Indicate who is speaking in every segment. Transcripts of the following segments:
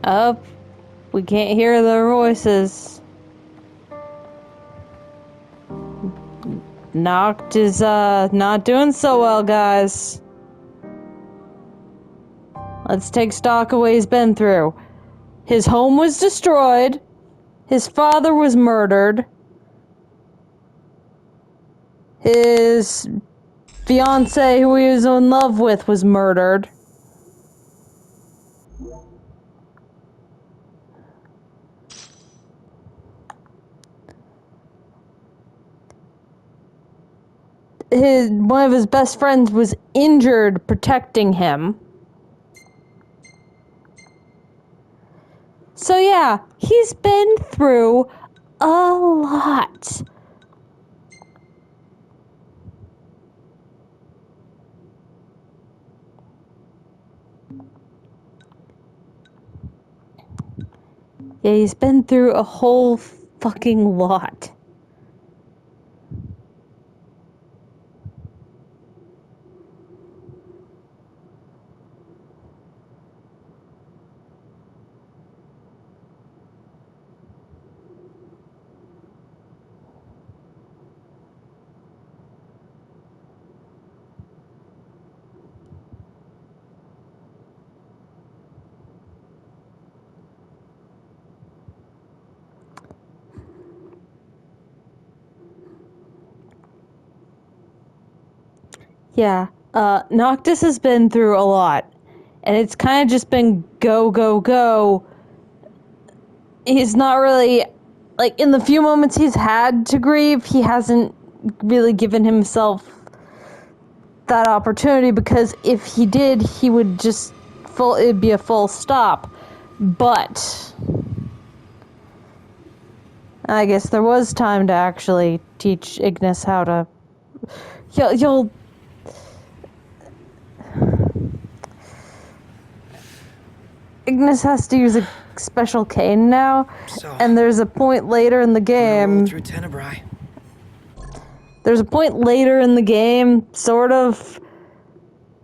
Speaker 1: Up. We can't hear their voices. Noct is, not doing so well, guys. Let's take stock of what he's been through. His home was destroyed. His father was murdered. His fiancée, who he was in love with, was murdered. One of his best friends was injured protecting him. So yeah, he's been through a lot. Yeah, he's been through a whole fucking lot. Yeah, Noctis has been through a lot. And it's kind of just been go, go, go. He's not really, like, in the few moments he's had to grieve, he hasn't really given himself that opportunity, because if he did, he would just it'd be a full stop. But I guess there was time to actually teach Ignis how to... You'll Ignis has to use a special cane now, and there's a point later in the game...
Speaker 2: Through Tenebrae.
Speaker 1: There's a point later in the game, sort of,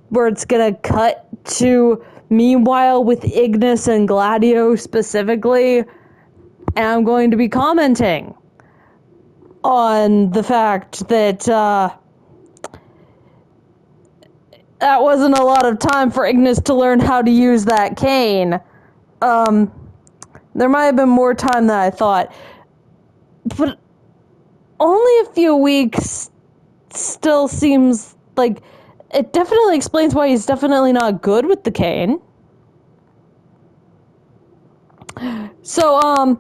Speaker 1: where it's gonna cut to meanwhile with Ignis and Gladio specifically, and I'm going to be commenting on the fact that that wasn't a lot of time for Ignis to learn how to use that cane. There might have been more time than I thought, but only a few weeks still seems like it definitely explains why he's definitely not good with the cane. So,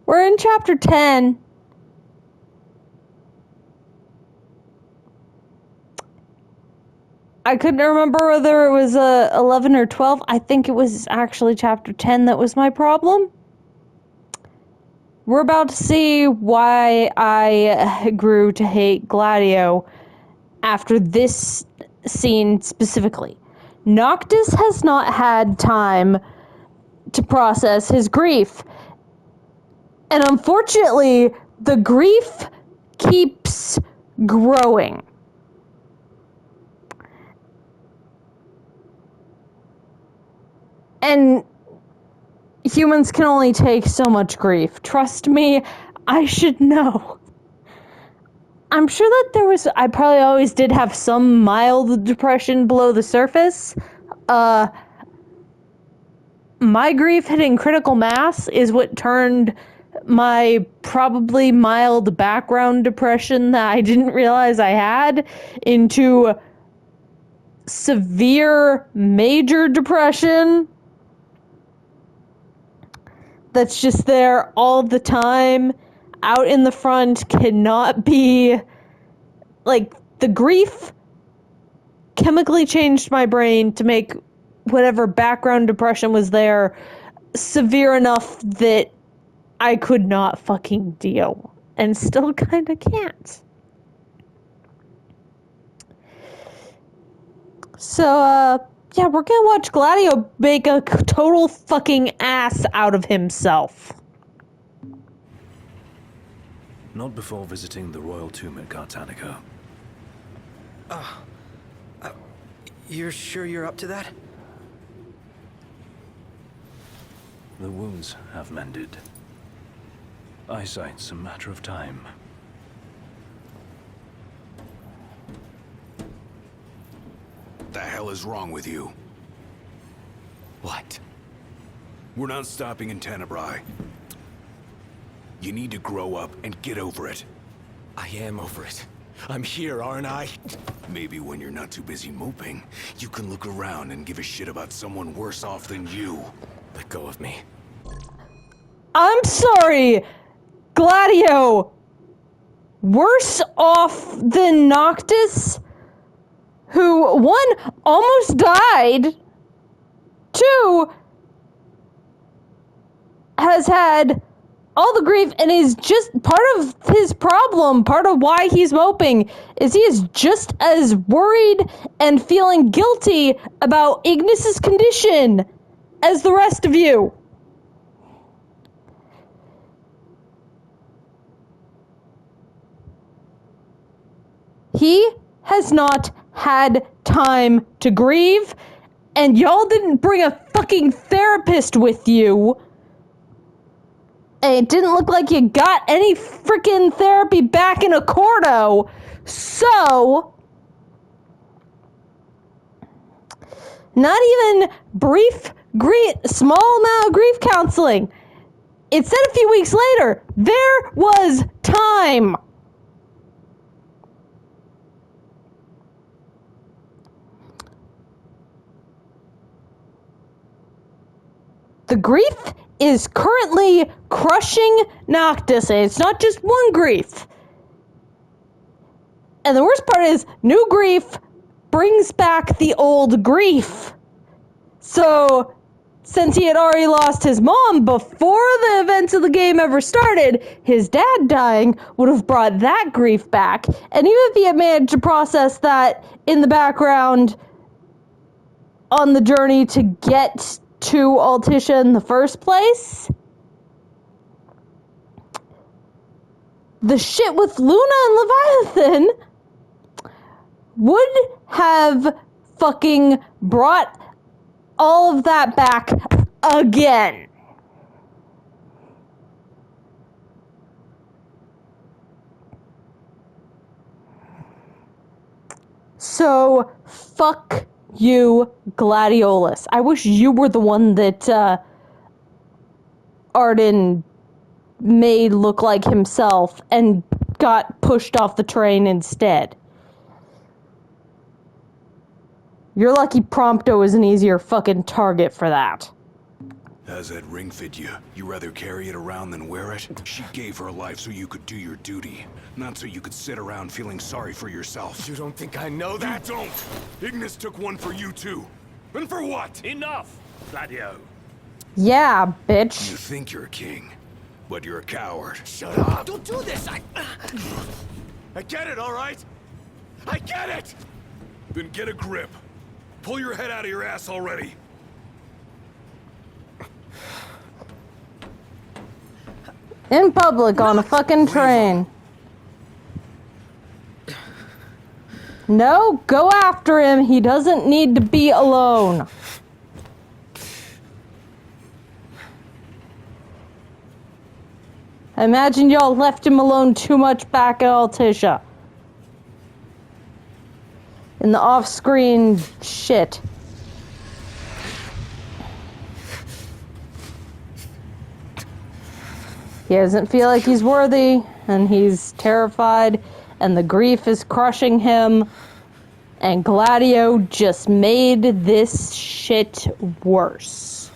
Speaker 1: we're in chapter 10. I couldn't remember whether it was 11 or 12. I think it was actually chapter 10 that was my problem. We're about to see why I grew to hate Gladio after this scene specifically. Noctis has not had time to process his grief. And unfortunately, the grief keeps growing. And humans can only take so much grief. Trust me, I should know. I'm sure that I probably always did have some mild depression below the surface. My grief hitting critical mass is what turned my probably mild background depression that I didn't realize I had into severe major depression that's just there all the time, out in the front, cannot be... Like, the grief chemically changed my brain to make whatever background depression was there severe enough that I could not fucking deal. And still kinda can't. So, yeah, we're gonna watch Gladio make a total fucking ass out of himself.
Speaker 3: Not before visiting the royal tomb at Cartanica.
Speaker 2: You're sure you're up to that?
Speaker 3: The wounds have mended. Eyesight's a matter of time.
Speaker 2: The hell is wrong with you?
Speaker 4: What?
Speaker 2: We're not stopping in Tenebrae. You need to grow up and get over it.
Speaker 4: I am over it. I'm here, aren't I?
Speaker 2: Maybe when you're not too busy moping, you can look around and give a shit about someone worse off than you.
Speaker 4: Let go of me.
Speaker 1: I'm sorry, Gladio. Worse off than Noctis, who, one, almost died, two, has had all the grief and is just part of his problem, part of why he's moping, is he is just as worried and feeling guilty about Ignis's condition as the rest of you. He has not had time to grieve, and y'all didn't bring a fucking therapist with you. And it didn't look like you got any freaking therapy back in Accordo. So, not even small amount of grief counseling. It said a few weeks later, there was time. The grief is currently crushing Noctis, and it's not just one grief. And the worst part is, new grief brings back the old grief. So, since he had already lost his mom before the events of the game ever started, his dad dying would have brought that grief back. And even if he had managed to process that in the background on the journey to get to Altissia in the first place, the shit with Luna and Leviathan would have fucking brought all of that back again. So, fuck you, Gladiolus. I wish you were the one that Arden made look like himself and got pushed off the train instead. You're lucky Prompto is an easier fucking target for that.
Speaker 2: How's that ring fit you? You rather carry it around than wear it? She gave her life so you could do your duty, not so you could sit around feeling sorry for yourself.
Speaker 4: You don't think I know that?
Speaker 2: You don't! Ignis took one for you too. And for what?
Speaker 5: Enough, Gladio.
Speaker 1: Yeah, bitch.
Speaker 2: You think you're a king, but you're a coward.
Speaker 4: Shut up! Don't do this! I get it, all right? I get it!
Speaker 2: Then get a grip. Pull your head out of your ass already.
Speaker 1: In public on a fucking train. No, go after him. He doesn't need to be alone. I imagine y'all left him alone too much back at Altissia. In the off-screen shit. He doesn't feel like he's worthy, and he's terrified, and the grief is crushing him, and Gladio just made this shit worse.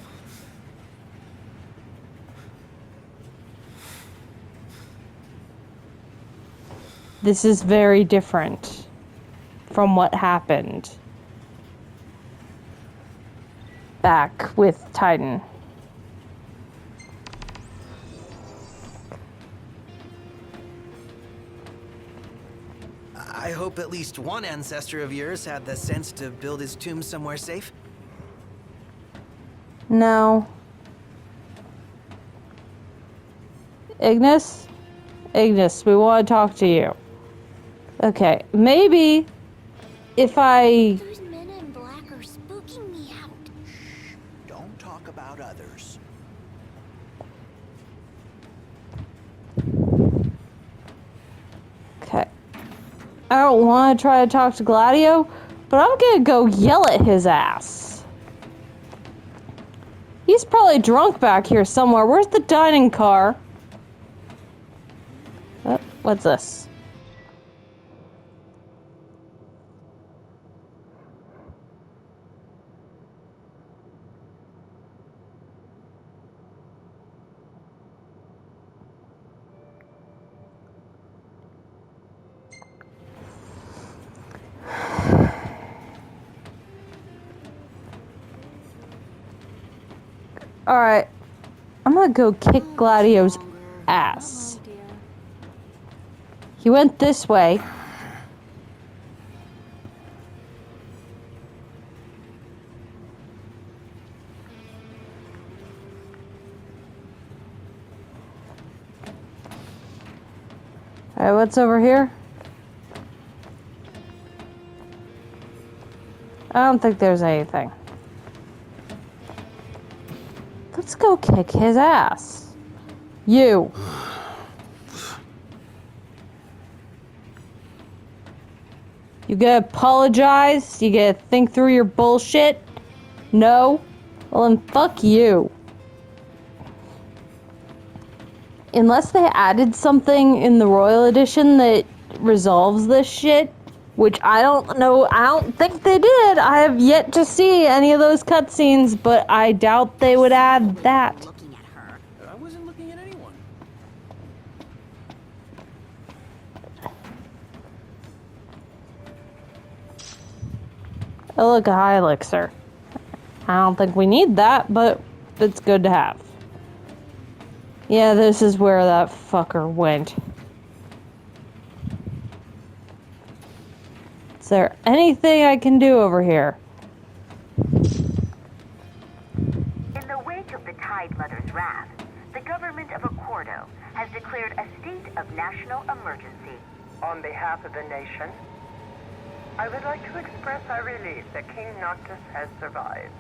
Speaker 1: This is very different from what happened back with Titan.
Speaker 6: I hope at least one ancestor of yours had the sense to build his tomb somewhere safe.
Speaker 1: No. Ignis? Ignis, we want to talk to you. Okay, maybe if I...
Speaker 7: Those men in black are spooking me out.
Speaker 6: Don't talk about others.
Speaker 1: I don't want to try to talk to Gladio, but I'm gonna go yell at his ass. He's probably drunk back here somewhere. Where's the dining car? Oh, what's this? Alright. I'm gonna go kick Gladio's ass. He went this way. Alright, what's over here? I don't think there's anything. Let's go kick his ass. You. You gonna apologize? You gonna think through your bullshit? No? Well then fuck you. Unless they added something in the Royal Edition that resolves this shit, which I don't know, I don't think they did. I have yet to see any of those cutscenes, but I doubt they would add that.
Speaker 4: Looking at her. I wasn't looking at anyone.
Speaker 1: Oh look, a high elixir. I don't think we need that, but it's good to have. Yeah, this is where that fucker went. Is there anything I can do over here?
Speaker 5: In the wake of the Tide Mother's wrath, the government of Accordo has declared a state of national emergency.
Speaker 7: On behalf of the nation, I would like to express our relief that King Noctis has survived.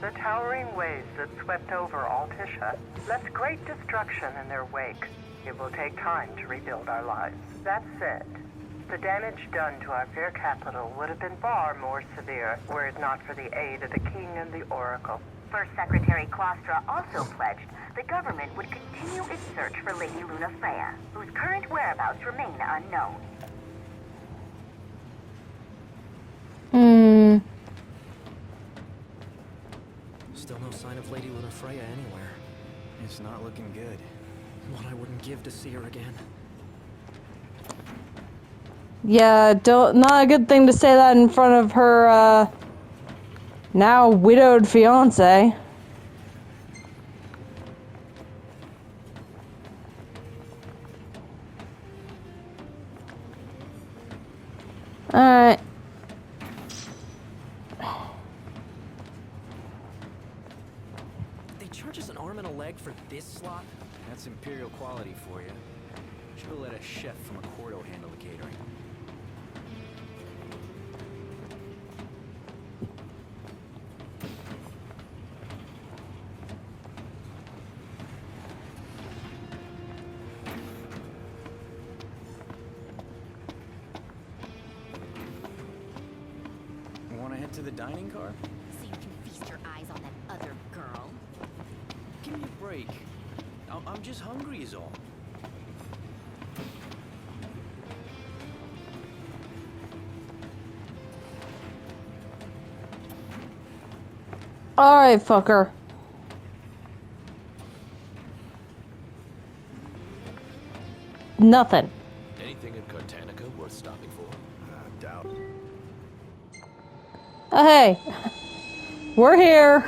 Speaker 7: The towering waves that swept over Altisha left great destruction in their wake. It will take time to rebuild our lives. That said, the damage done to our fair capital would have been far more severe were it not for the aid of the King and the Oracle.
Speaker 5: First Secretary Klostra also pledged the government would continue its search for Lady Luna Freya, whose current whereabouts remain unknown.
Speaker 6: Still no sign of Lady Luna Freya anywhere.
Speaker 4: It's not looking good.
Speaker 6: What I wouldn't give to see her again.
Speaker 1: Yeah, not a good thing to say that in front of her, now widowed fiance. Alright.
Speaker 6: They charge us an arm and a leg for this slot?
Speaker 4: That's imperial quality for you. Should have let a chef from Accordo handle the catering. Want to head to the dining car?
Speaker 8: So you can feast your eyes on that other girl.
Speaker 4: Give me a break. I'm just hungry is all.
Speaker 1: Alright, fucker. Nothing.
Speaker 3: Anything in Cartanica worth stopping for?
Speaker 2: Doubt.
Speaker 1: Oh, hey. We're here.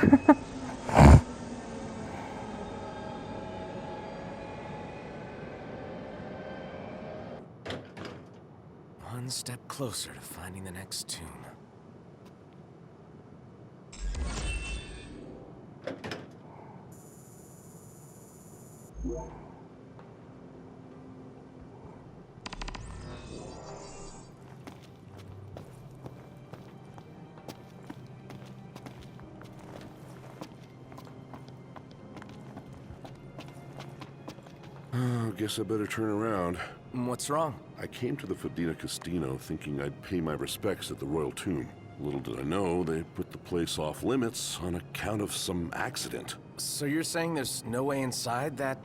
Speaker 6: One step closer to finding the next tomb.
Speaker 9: Oh, guess I better turn around.
Speaker 4: What's wrong?
Speaker 9: I came to the Fodena Casino thinking I'd pay my respects at the Royal Tomb. Little did I know they put the place off limits on account of some accident.
Speaker 4: So you're saying there's no way inside that,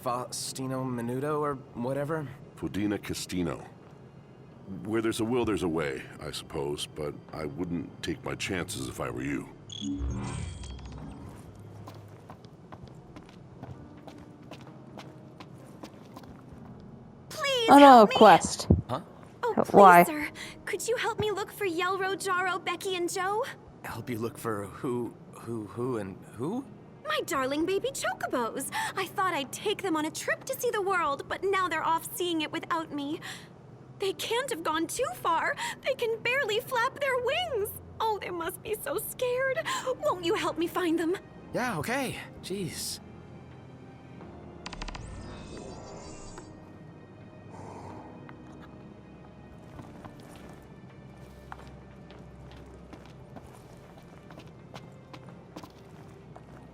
Speaker 4: Faustino Menudo or whatever?
Speaker 9: Fodena Casino. Where there's a will, there's a way, I suppose, but I wouldn't take my chances if I were you.
Speaker 8: Please
Speaker 1: Oh no,
Speaker 8: help me.
Speaker 1: quest.
Speaker 8: Oh, please,
Speaker 1: Why?
Speaker 8: sir. Could you help me look for Yelro, Jaro, Becky, and Joe?
Speaker 4: Help you look for who, and who?
Speaker 8: My darling baby chocobos. I thought I'd take them on a trip to see the world, but now they're off seeing it without me. They can't have gone too far. They can barely flap their wings. Oh, they must be so scared. Won't you help me find them?
Speaker 4: Yeah, okay. Jeez.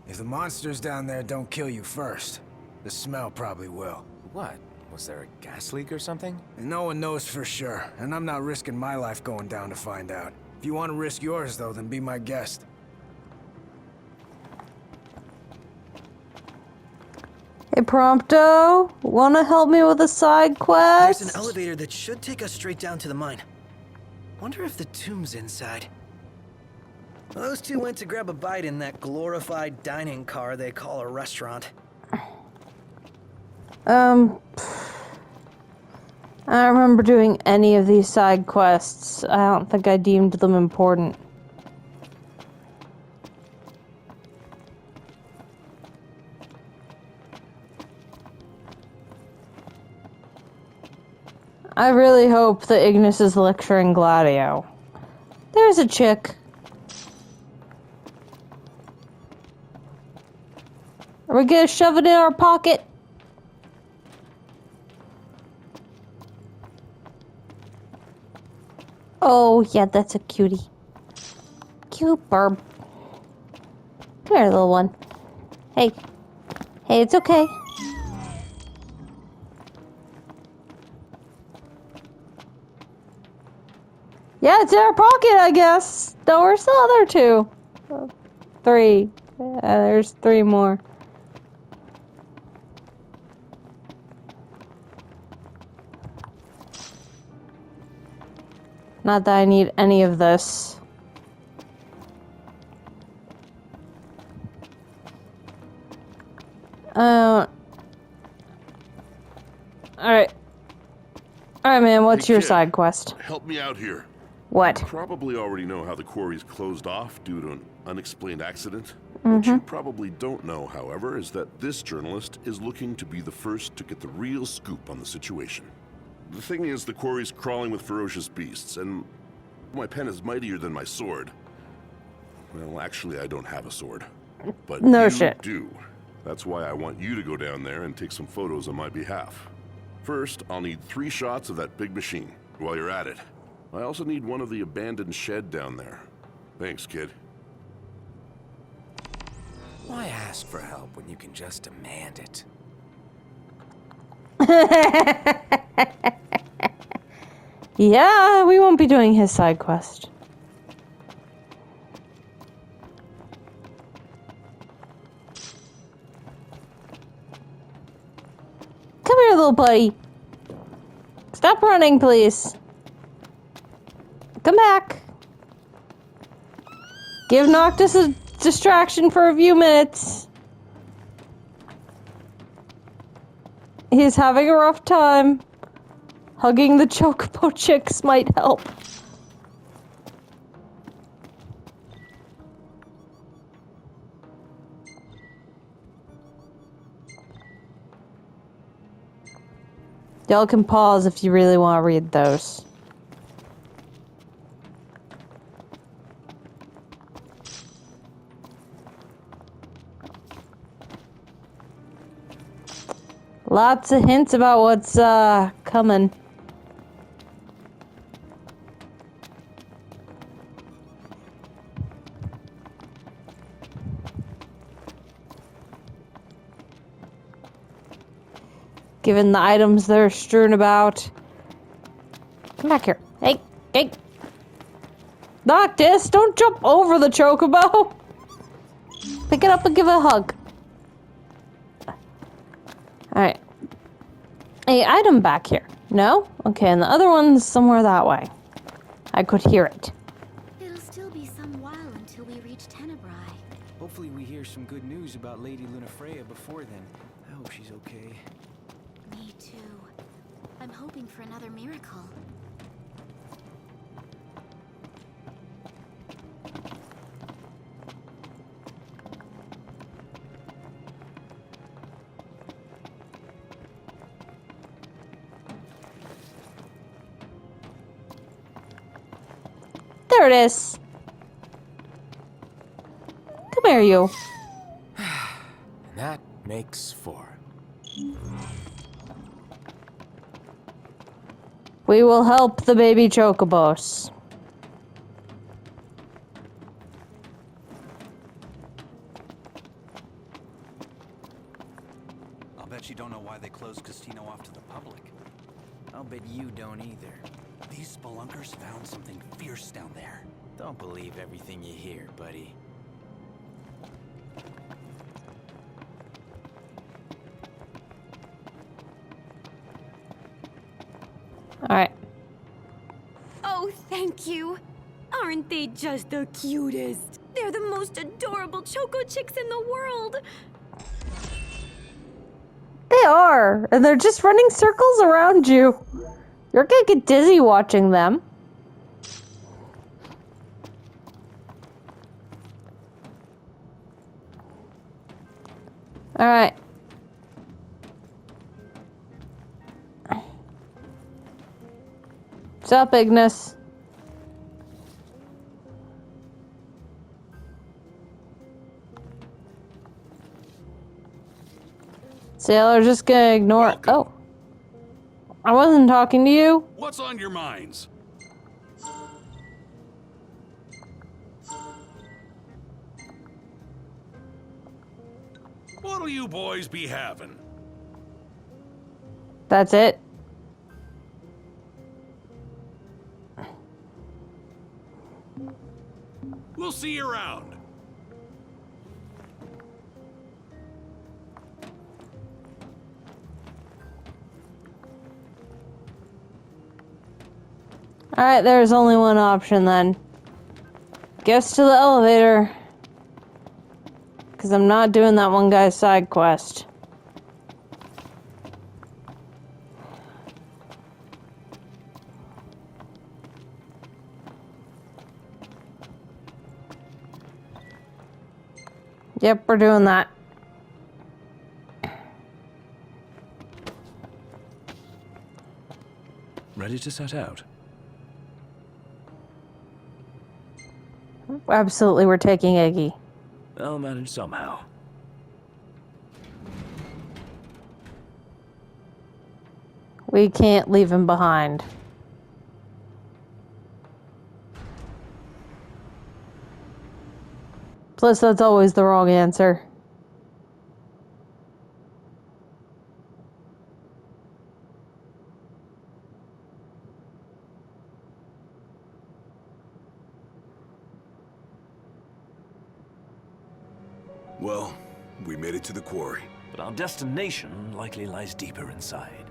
Speaker 10: If the monsters down there don't kill you first, the smell probably will.
Speaker 4: What? Was there a gas leak or something?
Speaker 10: And no one knows for sure, and I'm not risking my life going down to find out. If you want to risk yours, though, then be my guest.
Speaker 1: Hey, Prompto, wanna help me with a side quest?
Speaker 6: There's an elevator that should take us straight down to the mine. Wonder if the tomb's inside. Well, those two went to grab a bite in that glorified dining car they call a restaurant.
Speaker 1: I don't remember doing any of these side quests. I don't think I deemed them important. I really hope that Ignis is lecturing Gladio. There's a chick. Are we gonna shove it in our pocket? Oh, yeah, that's a cutie. Cute burb. Come here, little one. Hey. Hey, it's okay. Yeah, it's in our pocket, I guess. No, where's the other two? 3. There's 3 more. Not that I need any of this. Alright. Alright, man, what's
Speaker 9: Hey,
Speaker 1: your
Speaker 9: kid,
Speaker 1: side quest?
Speaker 9: Help me out here.
Speaker 1: What?
Speaker 9: You probably already know how the quarry's closed off due to an unexplained accident. What you probably don't know, however, is that this journalist is looking to be the first to get the real scoop on the situation. The thing is, the quarry's crawling with ferocious beasts, and my pen is mightier than my sword. Well, actually, I don't have a sword. But
Speaker 1: No
Speaker 9: you
Speaker 1: shit.
Speaker 9: do. That's why I want you to go down there and take some photos on my behalf. First, I'll need 3 shots of that big machine. While you're at it, I also need one of the abandoned shed down there. Thanks, kid.
Speaker 4: Why ask for help when you can just demand it?
Speaker 1: Yeah, we won't be doing his side quest. Come here, little buddy. Stop running, please. Come back. Give Noctis a distraction for a few minutes. He's having a rough time. Hugging the chocobo chicks might help. Y'all can pause if you really want to read those. Lots of hints about what's coming. given the items they're strewn about. Come back here. Hey, hey. Noctis, don't jump over the chocobo. Pick it up and give it a hug. Alright. A item back here. No? Okay, and the other one's somewhere that way. I could hear it.
Speaker 8: It'll still be some while until we reach Tenebrae.
Speaker 10: Hopefully we hear some good news about Lady Lunafreya before then. I hope she's okay.
Speaker 8: Me too. I'm hoping for another miracle.
Speaker 1: There it is. Come here, you.
Speaker 10: That makes 4.
Speaker 1: We will help the baby chocobos.
Speaker 11: I'll bet you don't know why they closed Castino off to the public.
Speaker 10: I'll bet you don't either.
Speaker 11: These spelunkers found something fierce down there.
Speaker 10: Don't believe everything you hear, buddy.
Speaker 1: Alright.
Speaker 8: Oh, thank you. Aren't they just the cutest? They're the most adorable choco chicks in the world.
Speaker 1: They are. And they're just running circles around you. You're gonna get dizzy watching them. Alright. What's up, Ignis? Sailor just gonna ignore.
Speaker 2: Welcome.
Speaker 1: Oh. I wasn't talking to you.
Speaker 2: What's on your minds? What'll you boys be having?
Speaker 1: That's it.
Speaker 2: We'll see you around.
Speaker 1: Alright, there's only one option then. Guess to the elevator. Because I'm not doing that one guy's side quest. Yep, we're doing that.
Speaker 3: Ready to set out?
Speaker 1: Absolutely, we're taking Iggy.
Speaker 3: I'll manage somehow.
Speaker 1: We can't leave him behind. Plus, that's always the wrong answer.
Speaker 2: Well, we made it to the quarry.
Speaker 3: But our destination likely lies deeper inside.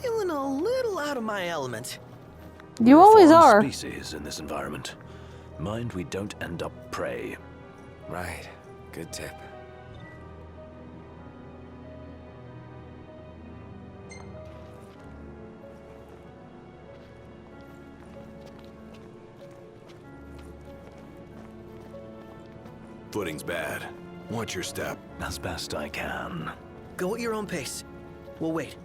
Speaker 6: Feeling a little out of my element.
Speaker 1: You always
Speaker 3: Foreign
Speaker 1: are.
Speaker 3: Species in this environment. Mind we don't end up prey.
Speaker 10: Right. Good tip.
Speaker 2: Footing's bad. Watch your step.
Speaker 3: As best I can.
Speaker 6: Go at your own pace. We'll wait.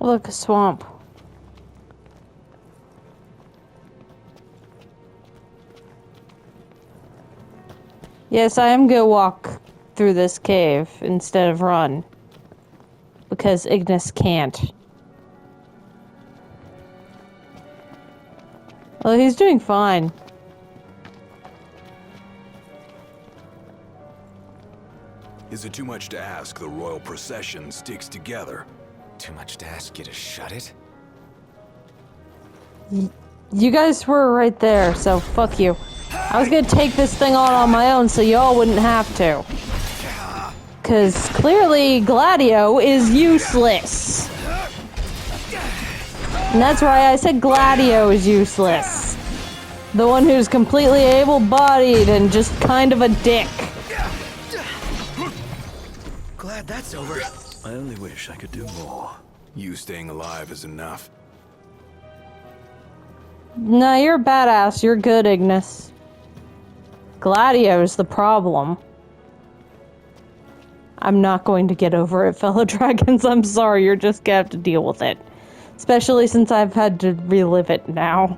Speaker 1: Look, a swamp. Yes, I am gonna walk through this cave instead of run. Because Ignis can't. Well, he's doing fine.
Speaker 2: Is it too much to ask the royal procession sticks together?
Speaker 10: Too much to ask you to shut it?
Speaker 1: You guys were right there, so fuck you. I was gonna take this thing on my own so y'all wouldn't have to. Cause clearly Gladio is useless. And that's why I said Gladio is useless. The one who's completely able-bodied and just kind of a dick.
Speaker 6: Glad that's over.
Speaker 3: I only wish I could do more.
Speaker 2: You staying alive is enough.
Speaker 1: Nah, you're a badass. You're good, Ignis. Gladio's the problem. I'm not going to get over it, fellow dragons. I'm sorry, you're just gonna have to deal with it. Especially since I've had to relive it now.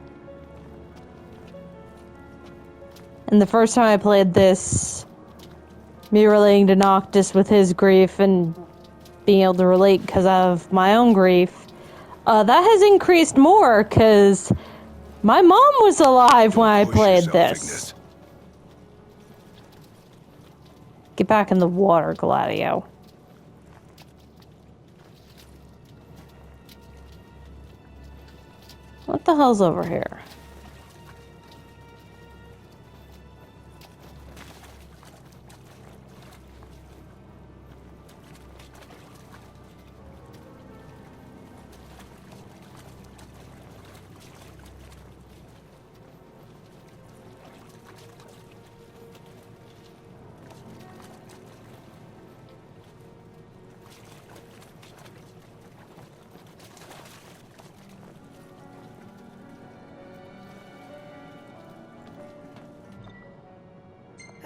Speaker 1: And the first time I played this, me relating to Noctis with his grief and being able to relate because of my own grief, that has increased more because my mom was alive when I played this. Get back in the water, Gladio. What the hell's over here?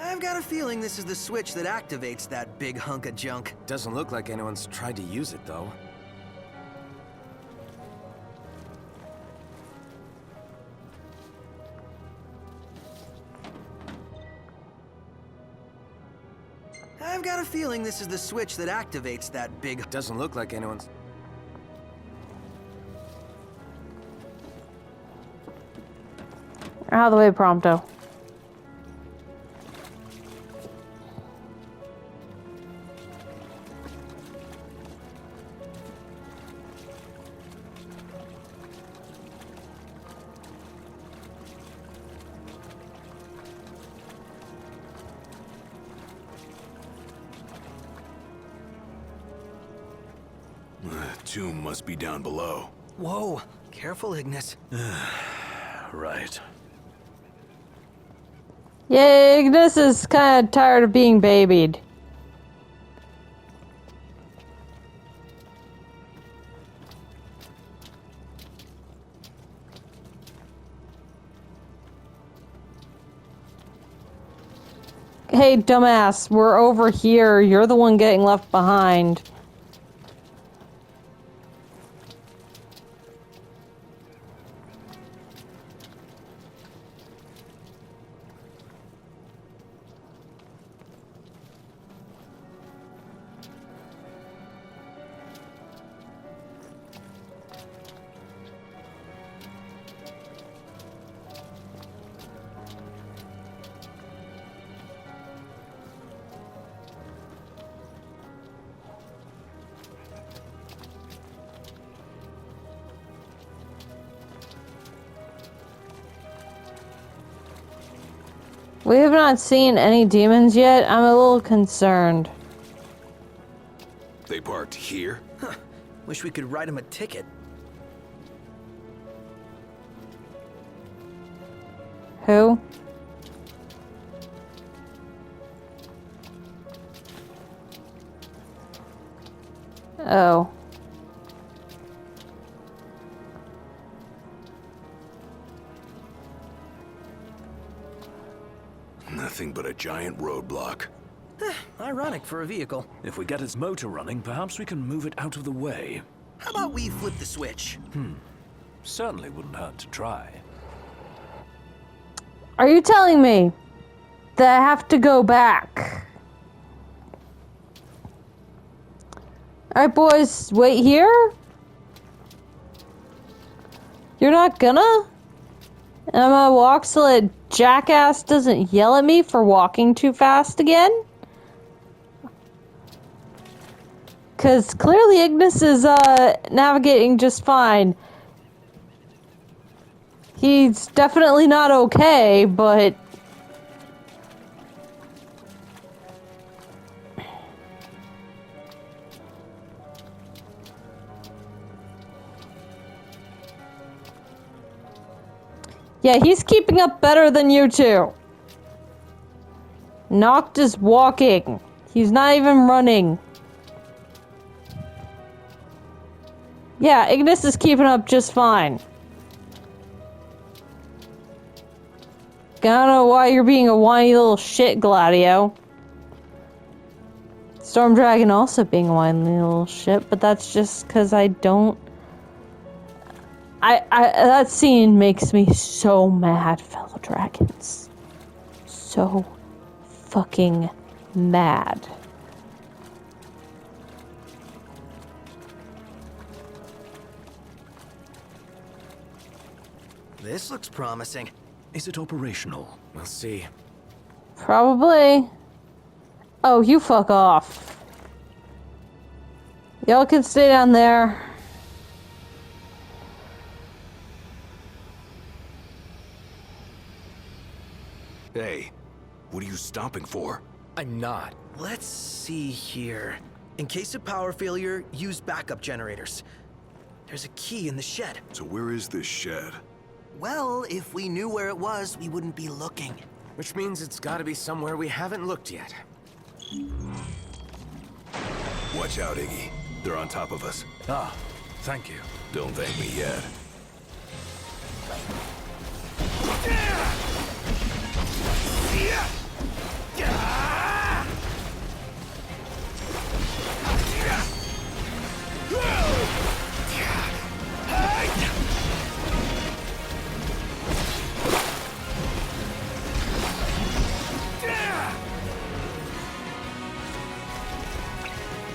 Speaker 6: I've got a feeling this is the switch that activates that big hunk of junk.
Speaker 10: Doesn't look like anyone's tried to use it, though.
Speaker 6: I've got a feeling this is the switch that activates that big...
Speaker 10: Doesn't look like anyone's...
Speaker 1: Out of the way, Prompto.
Speaker 2: Tomb must be down below.
Speaker 6: Whoa, careful, Ignis.
Speaker 3: Right.
Speaker 1: Yeah, Ignis is kind of tired of being babied. Hey, dumbass, we're over here. You're the one getting left behind. We have not seen any demons yet. I'm a little concerned.
Speaker 2: They parked here?
Speaker 6: Huh. Wish we could write him a ticket.
Speaker 1: Who? Oh.
Speaker 2: Nothing but a giant roadblock.
Speaker 6: Ironic for a vehicle.
Speaker 3: If we get its motor running, perhaps we can move it out of the way.
Speaker 6: How about we flip the switch?
Speaker 3: Certainly wouldn't hurt to try.
Speaker 1: Are you telling me that I have to go back? Alright, boys, wait here? You're not gonna? And I'm gonna walk so that jackass doesn't yell at me for walking too fast again? Because clearly Ignis is navigating just fine. He's definitely not okay, but... yeah, he's keeping up better than you two. Noct is walking. He's not even running. Yeah, Ignis is keeping up just fine. I don't know why you're being a whiny little shit, Gladio. StormDragon also being a whiny little shit, but that's just because I don't... that scene makes me so mad, fellow dragons. So fucking mad.
Speaker 6: This looks promising.
Speaker 3: Is it operational?
Speaker 10: We'll see.
Speaker 1: Probably. Oh, you fuck off. Y'all can stay down there.
Speaker 2: Hey, what are you stopping for?
Speaker 10: I'm not.
Speaker 6: Let's see here. In case of power failure, use backup generators. There's a key in the shed.
Speaker 2: So where is this shed?
Speaker 6: Well, if we knew where it was, we wouldn't be looking.
Speaker 10: Which means it's gotta be somewhere we haven't looked yet.
Speaker 2: Watch out, Iggy. They're on top of us.
Speaker 3: Ah, thank you.
Speaker 2: Don't thank me yet.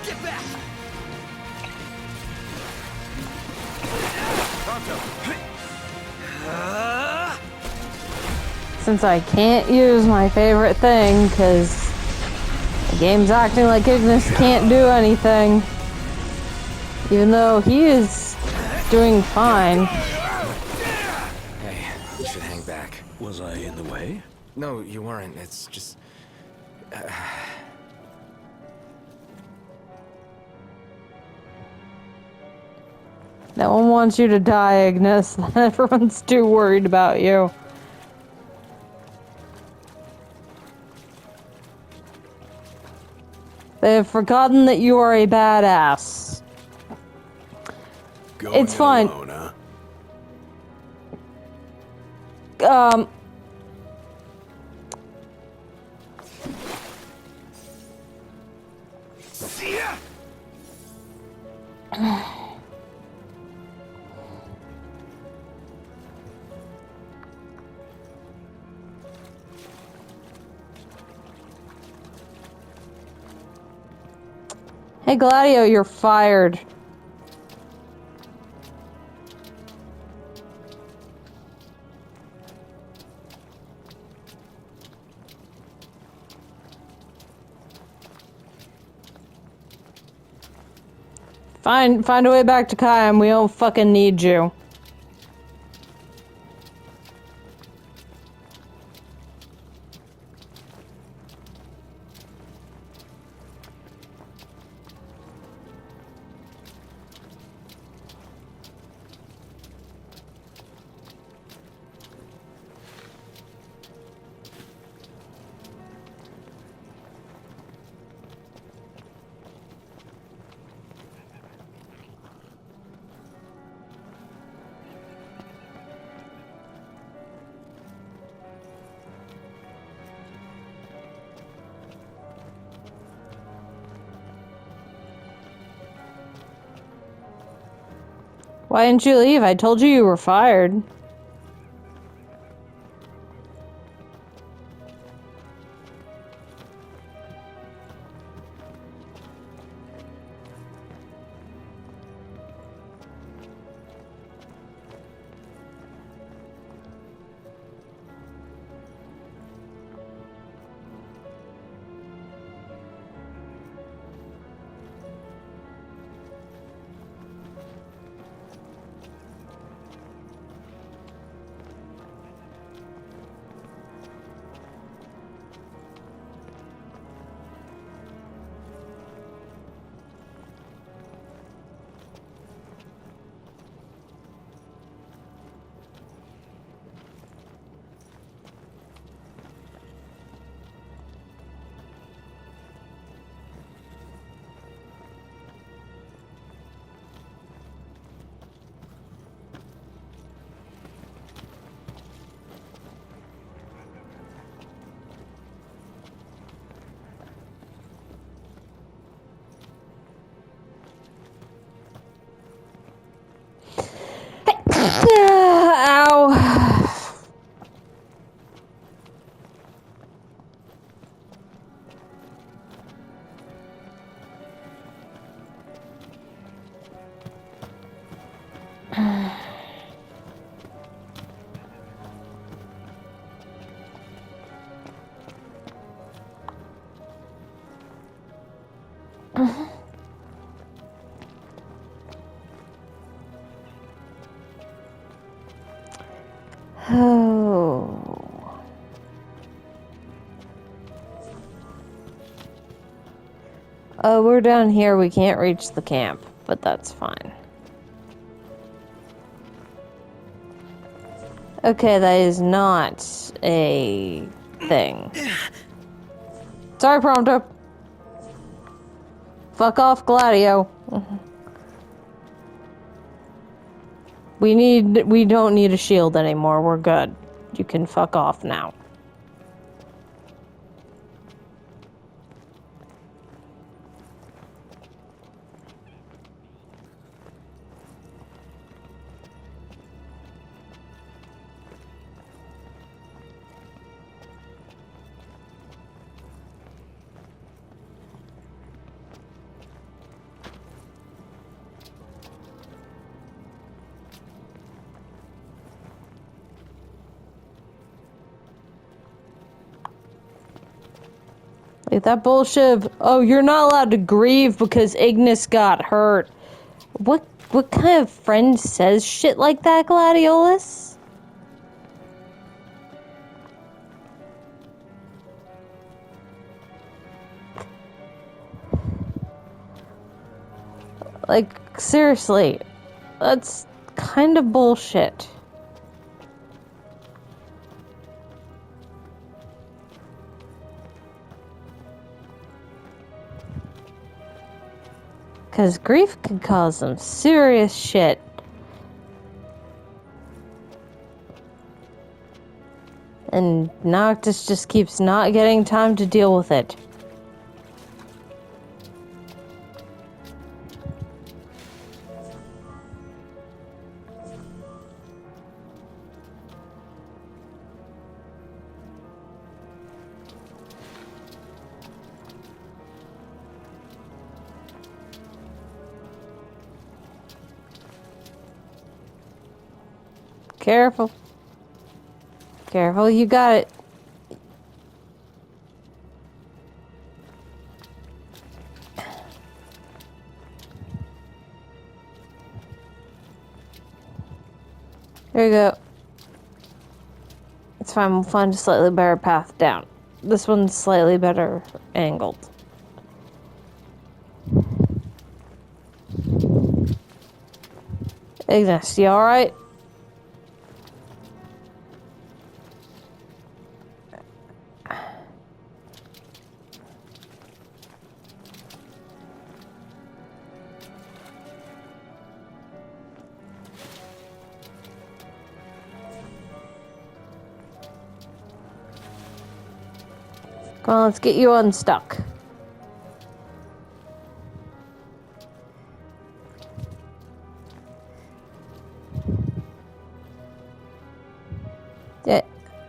Speaker 6: Get back!
Speaker 1: Since I can't use my favorite thing, because the game's acting like Ignis can't do anything. Even though he is doing fine.
Speaker 10: Hey, you should hang back.
Speaker 3: Was I in the way?
Speaker 10: No, you weren't. It's just...
Speaker 1: No one wants you to die, Ignis. Everyone's too worried about you. They have forgotten that you are a badass.
Speaker 2: Going
Speaker 1: It's fine.
Speaker 2: Alone, huh?
Speaker 1: Hey, Gladio, you're fired. Find a way back to Kayam. We don't fucking need you. Why didn't you leave? I told you were fired. Ow. Oh. Oh, we're down here. We can't reach the camp, but that's fine. Okay, that is not a thing. Sorry, Prompto. Fuck off, Gladio. We don't need a shield anymore. We're good. You can fuck off now. Like that bullshit of, oh, you're not allowed to grieve because Ignis got hurt. What kind of friend says shit like that, Gladiolus? Like, seriously, that's kind of bullshit. Because grief can cause some serious shit. And Noctis just keeps not getting time to deal with it. Careful. Careful, you got it. There you go. It's fine, we'll find a slightly better path down. This one's slightly better angled. Ignis, you alright? Come on, let's get you unstuck.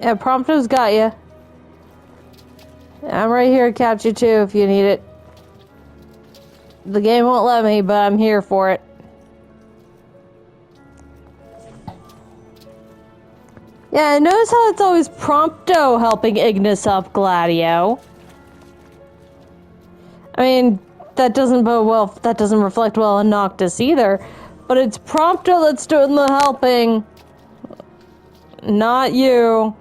Speaker 1: Yeah, Prompto's got you. I'm right here to catch you too if you need it. The game won't let me, but I'm here for it. Yeah, notice how it's always Prompto helping Ignis up Gladio. I mean, that doesn't bode well, that doesn't reflect well on Noctis either. But it's Prompto that's doing the helping. Not you.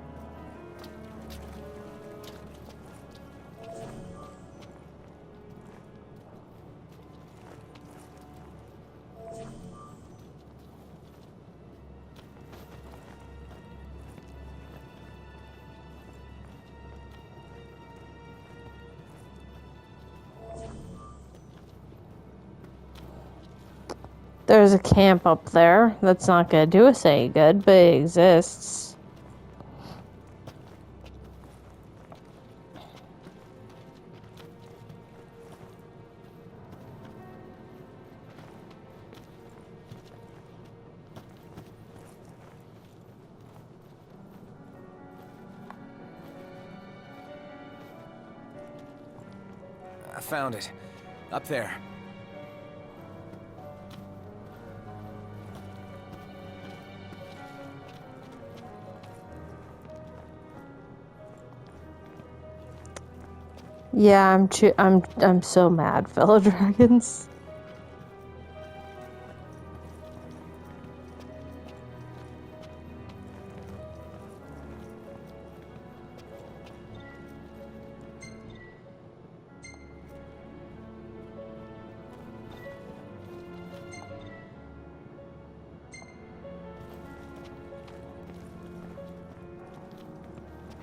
Speaker 1: There's a camp up there. That's not gonna do us any good, but it exists.
Speaker 10: I found it. Up there.
Speaker 1: Yeah, I'm so mad, fellow dragons.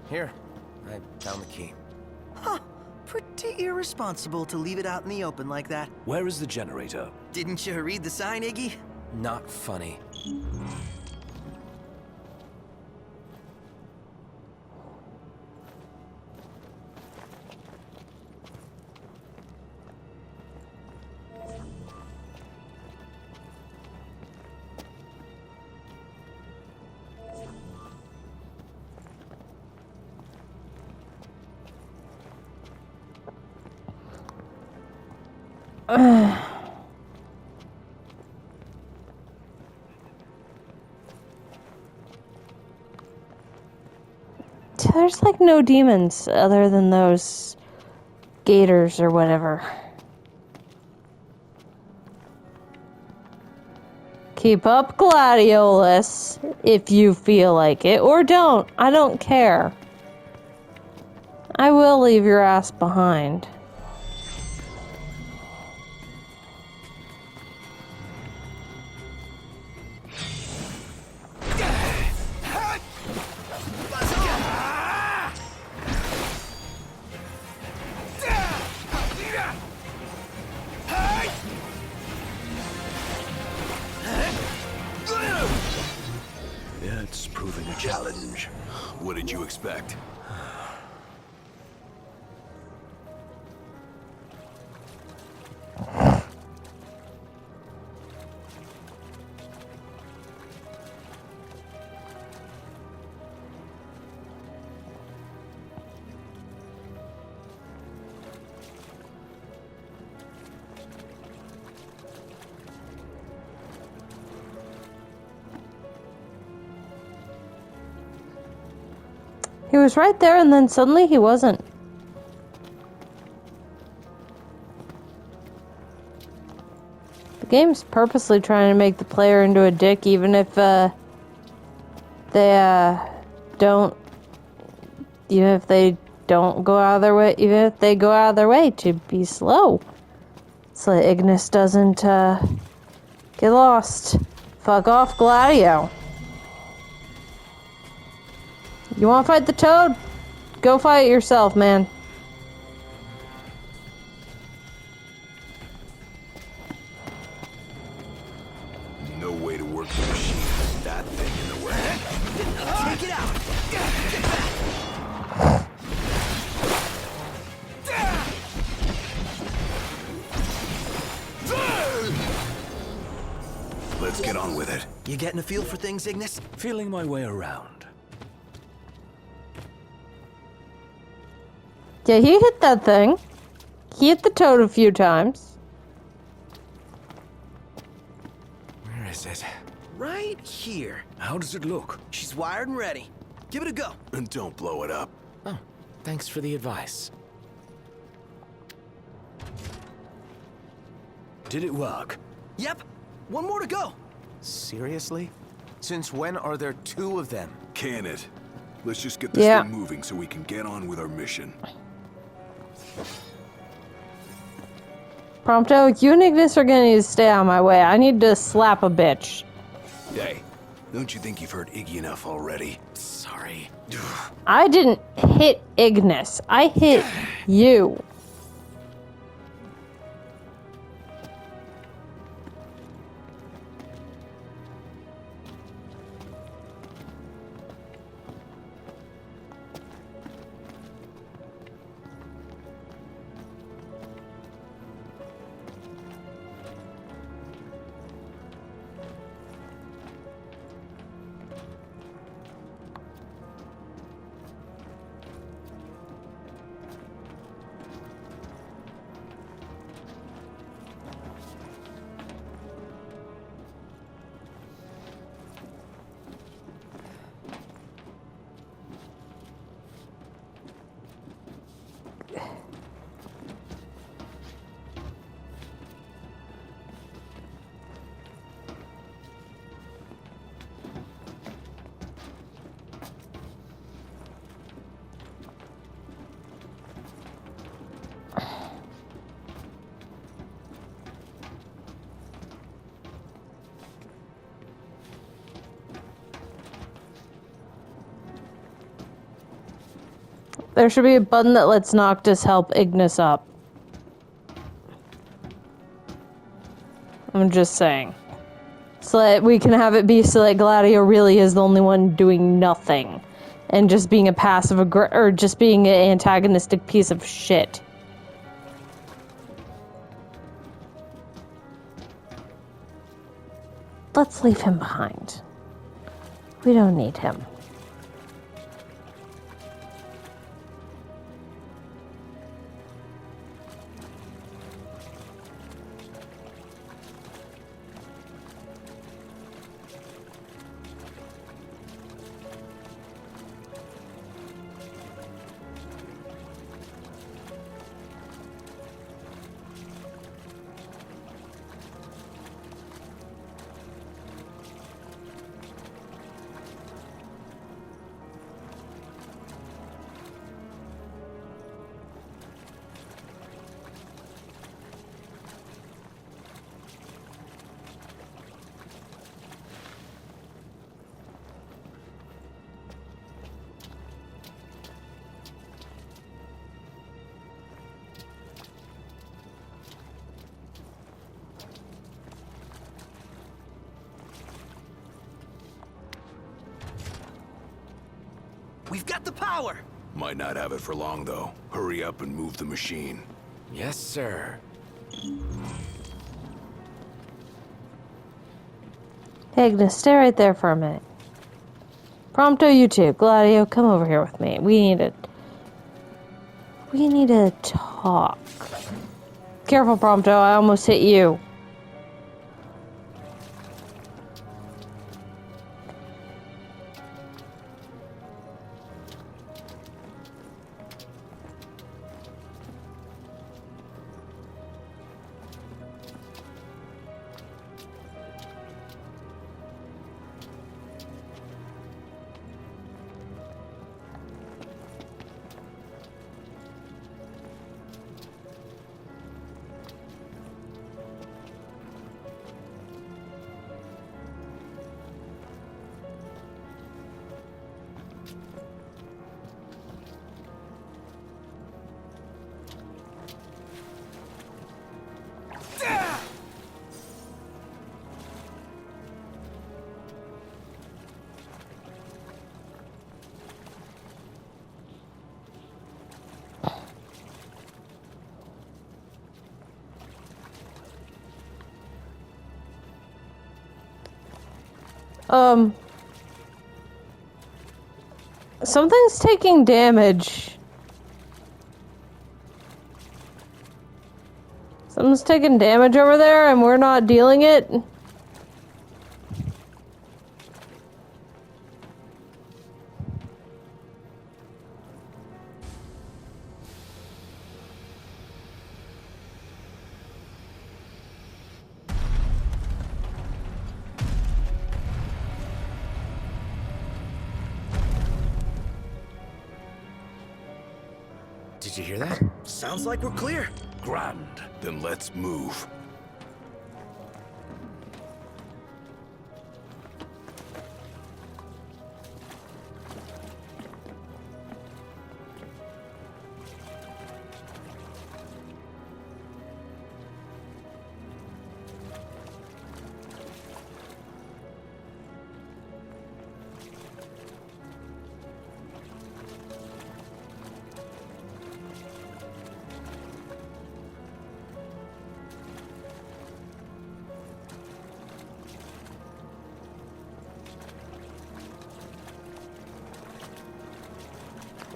Speaker 10: Here, I found the key.
Speaker 6: Huh. Pretty irresponsible to leave it out in the open like that.
Speaker 3: Where is the generator?
Speaker 6: Didn't you read the sign, Iggy?
Speaker 10: Not funny.
Speaker 1: There's like no demons other than those gators or whatever. Keep up Gladiolus if you feel like it, or don't. I don't care. I will leave your ass behind.
Speaker 2: It's proving a challenge. What did you expect?
Speaker 1: He was right there and then suddenly he wasn't. The game's purposely trying to make the player into a dick even if they don't, even if they don't go out of their way, even if they go out of their way to be slow. So that Ignis doesn't get lost. Fuck off, Gladio. You want to fight the toad? Go fight it yourself, man.
Speaker 2: No way to work the machine with that thing in the way.
Speaker 6: Take it out!
Speaker 2: Let's get on with it.
Speaker 6: You getting a feel for things, Ignis?
Speaker 3: Feeling my way around.
Speaker 1: Yeah, he hit that thing. He hit the toad a few times.
Speaker 10: Where is it?
Speaker 6: Right here.
Speaker 2: How does it look?
Speaker 6: She's wired and ready. Give it a go.
Speaker 2: And don't blow it up.
Speaker 11: Oh, thanks for the advice.
Speaker 4: Did it work?
Speaker 6: Yep. One more to go.
Speaker 4: Seriously? Since when are there 2 of them?
Speaker 2: Can it? Let's just get this thing moving so we can get on with our mission.
Speaker 1: Prompto, you and Ignis are gonna need to stay on my way. I need to slap a bitch.
Speaker 2: Hey, don't you think you've heard Iggy enough already?
Speaker 4: Sorry.
Speaker 1: I didn't hit Ignis. I hit you. There should be a button that lets Noctis help Ignis up. I'm just saying. So that we can have it be so that Gladio really is the only one doing nothing. And just being a passive or just being an antagonistic piece of shit. Let's leave him behind. We don't need him.
Speaker 6: We've got the power!
Speaker 2: Might not have it for long, though. Hurry up and move the machine.
Speaker 11: Yes, sir.
Speaker 1: Hey, Ignis, stay right there for a minute. Prompto, you two. Gladio, come over here with me. We need to talk. Careful, Prompto, I almost hit you. Something's taking damage. Someone's taking damage over there and we're not dealing it.
Speaker 4: Did you hear that?
Speaker 6: Sounds like we're clear.
Speaker 2: Grand. Then let's move.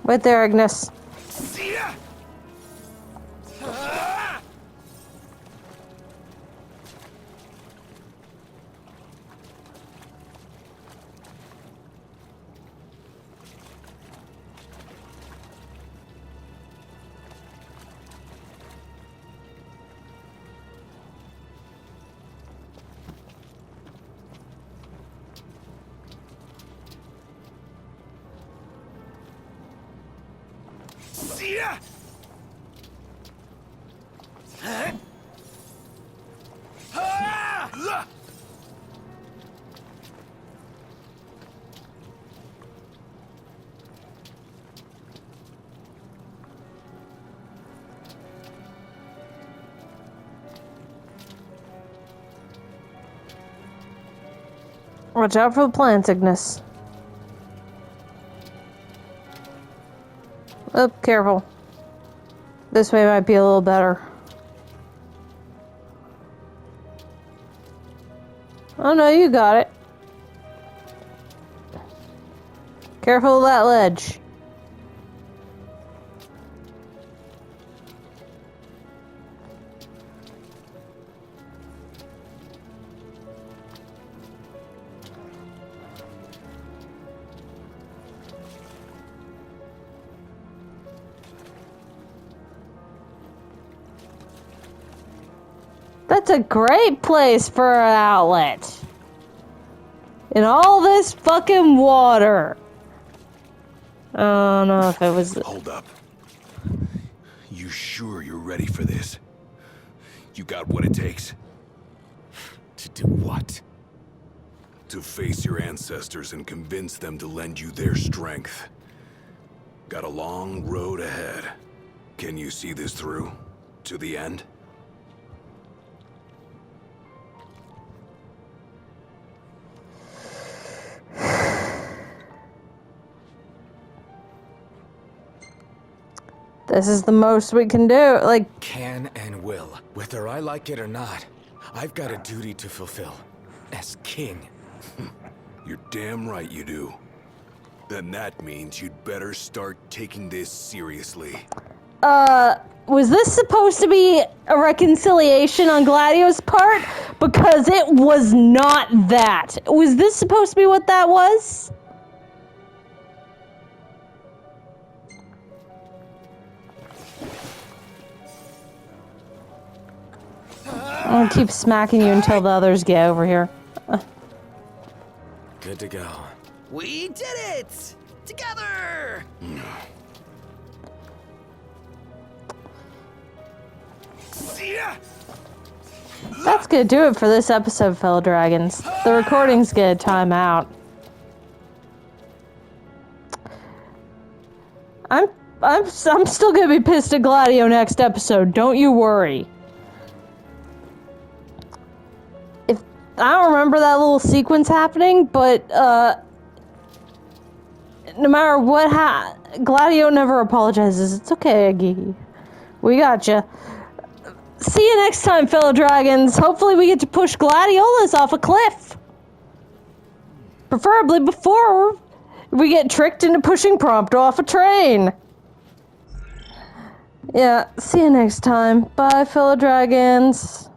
Speaker 1: Wait there, Ignis.
Speaker 4: See ya! See ya!
Speaker 1: Watch out for the plants, Ignis. Oh, careful. This way might be a little better. Oh no, you got it. Careful of that ledge. That's a great place for an outlet. In all this fucking water. I don't know if it was...
Speaker 2: Hold up. You sure you're ready for this? You got what it takes?
Speaker 4: To do what?
Speaker 2: To face your ancestors and convince them to lend you their strength. Got a long road ahead. Can you see this through? To the end?
Speaker 1: This is the most we can do. Like,
Speaker 4: Can and will. Whether I like it or not, I've got a duty to fulfill. As king.
Speaker 2: You're damn right you do. Then that means you'd better start taking this seriously.
Speaker 1: was this supposed to be a reconciliation on Gladio's part? Because it was not that. Was this supposed to be what that was? I'm gonna keep smacking you until the others get over here.
Speaker 4: Good to go.
Speaker 6: We did it! Together!
Speaker 4: See ya!
Speaker 1: That's gonna do it for this episode, fellow dragons. The recording's gonna time out. I'm still gonna be pissed at Gladio next episode. Don't you worry. I don't remember that little sequence happening, but no matter what Gladio never apologizes. It's okay, Iggy. We gotcha. See you next time, fellow dragons. Hopefully we get to push Gladiolas off a cliff. Preferably before we get tricked into pushing Prompto off a train. Yeah, see you next time. Bye, fellow dragons.